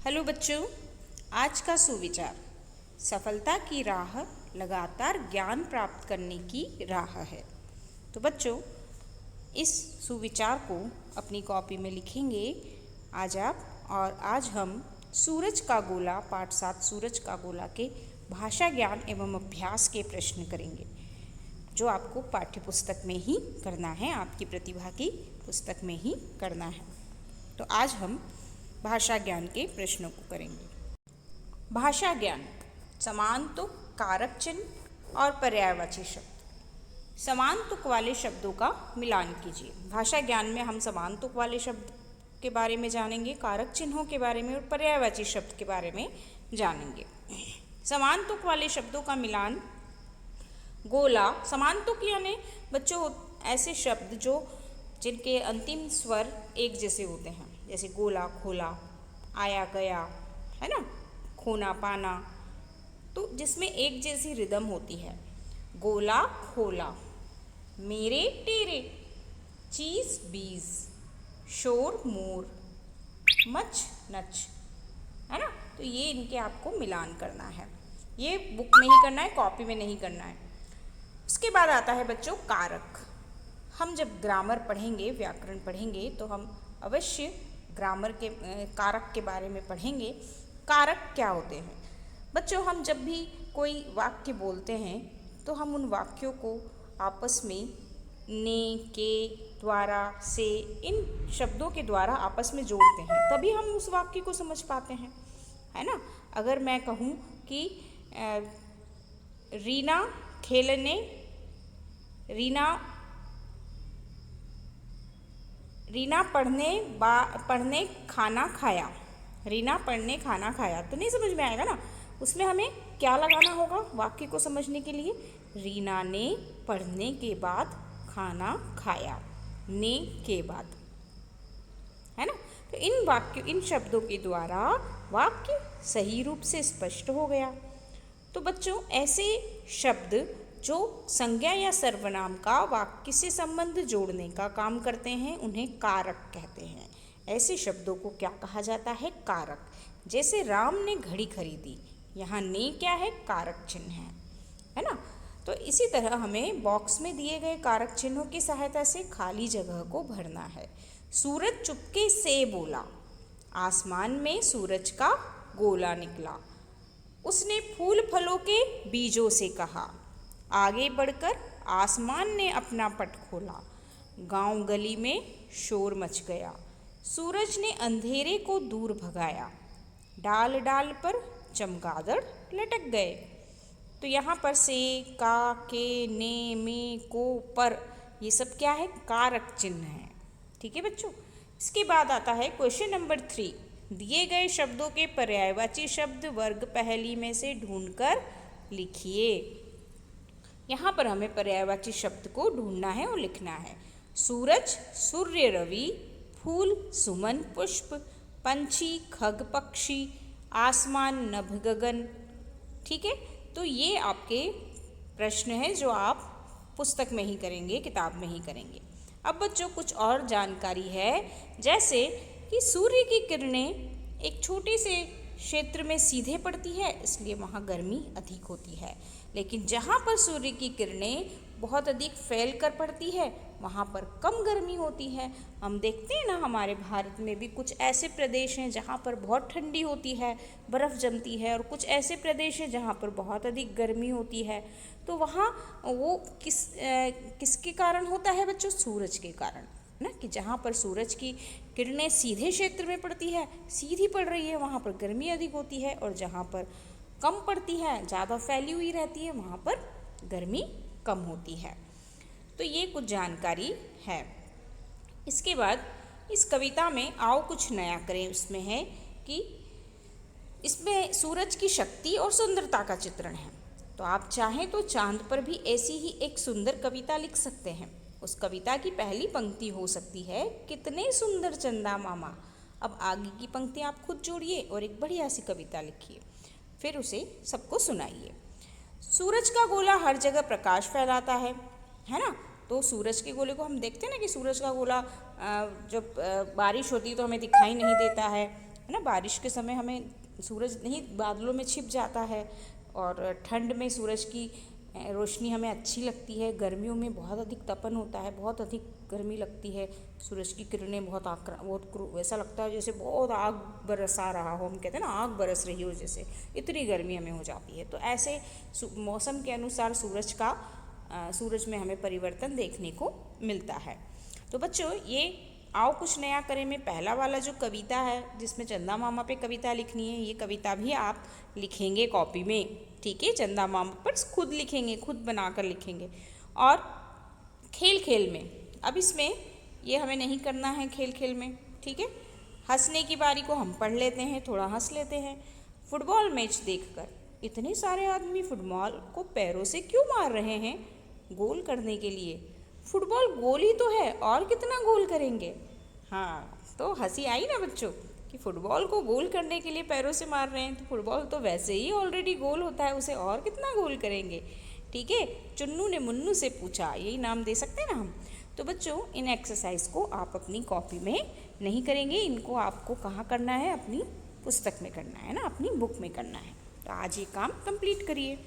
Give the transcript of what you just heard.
Hello बच्चों, आज का सुविचार सफलता की राह लगातार ज्ञान प्राप्त करने की राह है। तो बच्चों, इस सुविचार को अपनी कॉपी में लिखेंगे आज आप। और आज हम सूरज का गोला पाठ 7 सूरज का गोला के भाषा ज्ञान एवं अभ्यास के प्रश्न करेंगे, जो आपको पाठ्य पुस्तक में ही करना है, आपकी प्रतिभा की पुस्तक में ही करना है। तो आज हम भाषा ज्ञान के प्रश्नों को करेंगे। भाषा ज्ञान, समान तुक, कारक चिन्ह और पर्यायवाची शब्द। समान तुक वाले शब्दों का मिलान कीजिए। भाषा ज्ञान में हम समान तुक वाले शब्द के बारे में जानेंगे, कारक चिन्हों के बारे में और पर्यायवाची शब्द के बारे में जानेंगे। समान तुक वाले शब्दों का मिलान। गोला, समान तुक यानी बच्चों ऐसे शब्द जिनके अंतिम स्वर एक जैसे होते हैं, जैसे गोला, खोला, आया गया, है ना, खोना, पाना, तो जिसमें एक जैसी रिदम होती है। गोला, खोला, मेरे तेरे, चीज बीज, शोर मोर, मच नच, है ना। तो ये इनके आपको मिलान करना है। ये बुक में ही करना है, कॉपी में नहीं करना है। उसके बाद आता है बच्चों कारक। हम जब ग्रामर पढ़ेंगे, व्याकरण पढ़ेंगे, तो हम अवश्य ग्रामर के कारक के बारे में पढ़ेंगे। कारक क्या होते हैं बच्चों? हम जब भी कोई वाक्य बोलते हैं तो हम उन वाक्यों को आपस में ने, के, द्वारा, से, इन शब्दों के द्वारा आपस में जोड़ते हैं, तभी हम उस वाक्य को समझ पाते हैं, है ना। अगर मैं कहूँ कि रीना खेलने, रीना पढ़ने खाना खाया, रीना पढ़ने खाना खाया, तो नहीं समझ में आएगा ना। उसमें हमें क्या लगाना होगा वाक्य को समझने के लिए? रीना ने पढ़ने के बाद खाना खाया, ने के बाद, है ना। तो इन शब्दों के द्वारा वाक्य सही रूप से स्पष्ट हो गया। तो बच्चों, ऐसे शब्द जो संज्ञा या सर्वनाम का वाक्य से संबंध जोड़ने का काम करते हैं, उन्हें कारक कहते हैं। ऐसे शब्दों को क्या कहा जाता है? कारक। जैसे राम ने घड़ी खरीदी, यहाँ ने क्या है? कारक चिन्ह है ना। तो इसी तरह हमें बॉक्स में दिए गए कारक चिन्हों की सहायता से खाली जगह को भरना है। सूरज चुपके से बोला, आसमान में सूरज का गोला निकला। उसने फूल फलों के बीजों से कहा, आगे बढ़कर आसमान ने अपना पट खोला। गांव गली में शोर मच गया, सूरज ने अंधेरे को दूर भगाया। डाल डाल पर चमगादड़ लटक गए। तो यहाँ पर से, का, के, ने, में, को, पर, ये सब क्या है? कारक चिन्ह है। ठीक है बच्चों। इसके बाद आता है क्वेश्चन नंबर 3। दिए गए शब्दों के पर्यायवाची शब्द वर्ग पहेली में से ढूंढकर लिखिए। यहाँ पर हमें पर्यायवाची शब्द को ढूंढना है और लिखना है। सूरज, सूर्य, रवि, फूल, सुमन, पुष्प, पंछी, खग, पक्षी, आसमान, नभ, गगन। ठीक है, तो ये आपके प्रश्न हैं जो आप पुस्तक में ही करेंगे, किताब में ही करेंगे। अब बच्चों कुछ और जानकारी है, जैसे कि सूर्य की किरणें एक छोटे से क्षेत्र में सीधे पड़ती है, इसलिए वहाँ गर्मी अधिक होती है। लेकिन जहाँ पर सूर्य की किरणें बहुत अधिक फैल कर पड़ती है, वहाँ पर कम गर्मी होती है। हम देखते हैं ना, हमारे भारत में भी कुछ ऐसे प्रदेश हैं जहाँ पर बहुत ठंडी होती है, बर्फ़ जमती है, और कुछ ऐसे प्रदेश हैं जहाँ पर बहुत अधिक गर्मी होती है। तो वहाँ वो किसके कारण होता है बच्चों? सूरज के कारण ना, कि जहाँ पर सूरज की किरणें सीधे क्षेत्र में पड़ती है, सीधी पड़ रही है, वहाँ पर गर्मी अधिक होती है, और जहाँ पर कम पड़ती है, ज़्यादा फैली हुई रहती है, वहाँ पर गर्मी कम होती है। तो ये कुछ जानकारी है। इसके बाद इस कविता में आओ कुछ नया करें, उसमें है कि इसमें सूरज की शक्ति और सुंदरता का चित्रण है। तो आप चाहें तो चांद पर भी ऐसी ही एक सुंदर कविता लिख सकते हैं। उस कविता की पहली पंक्ति हो सकती है, कितने सुंदर चंदा मामा। अब आगे की पंक्ति आप खुद जोड़िए और एक बढ़िया सी कविता लिखिए, फिर उसे सबको सुनाइए। सूरज का गोला हर जगह प्रकाश फैलाता है ना। तो सूरज के गोले को हम देखते हैं ना कि सूरज का गोला जब बारिश होती है तो हमें दिखाई नहीं देता है, है ना। बारिश के समय हमें सूरज नहीं बादलों में छिप जाता है, और ठंड में सूरज की रोशनी हमें अच्छी लगती है। गर्मियों में बहुत अधिक तपन होता है, बहुत अधिक गर्मी लगती है, सूरज की किरणें बहुत ऐसा लगता है जैसे बहुत आग बरसा रहा हो, हम कहते हैं ना आग बरस रही हो जैसे, इतनी गर्मी हमें हो जाती है। तो ऐसे मौसम के अनुसार सूरज में हमें परिवर्तन देखने को मिलता है। तो बच्चों, ये आओ कुछ नया करें में पहला वाला जो कविता है, जिसमें चंदा मामा पे कविता लिखनी है, ये कविता भी आप लिखेंगे कॉपी में, ठीक है। चंदा मामा पर खुद लिखेंगे, खुद बनाकर लिखेंगे। और खेल खेल में, अब इसमें ये हमें नहीं करना है खेल खेल में, ठीक है। हंसने की बारी को हम पढ़ लेते हैं, थोड़ा हंस लेते हैं। फुटबॉल मैच देखकर इतने सारे आदमी फुटबॉल को पैरों से क्यों मार रहे हैं गोल करने के लिए? फुटबॉल गोल ही तो है, और कितना गोल करेंगे? हाँ, तो हंसी आई ना बच्चों कि फुटबॉल को गोल करने के लिए पैरों से मार रहे हैं, तो फुटबॉल तो वैसे ही ऑलरेडी गोल होता है, उसे और कितना गोल करेंगे, ठीक है। चुन्नू ने मुन्नू से पूछा, यही नाम दे सकते हैं ना हम। तो बच्चों, इन एक्सरसाइज को आप अपनी कॉपी में नहीं करेंगे, इनको आपको कहाँ करना है? अपनी पुस्तक में करना है ना, अपनी बुक में करना है। तो आज ये काम कंप्लीट करिए।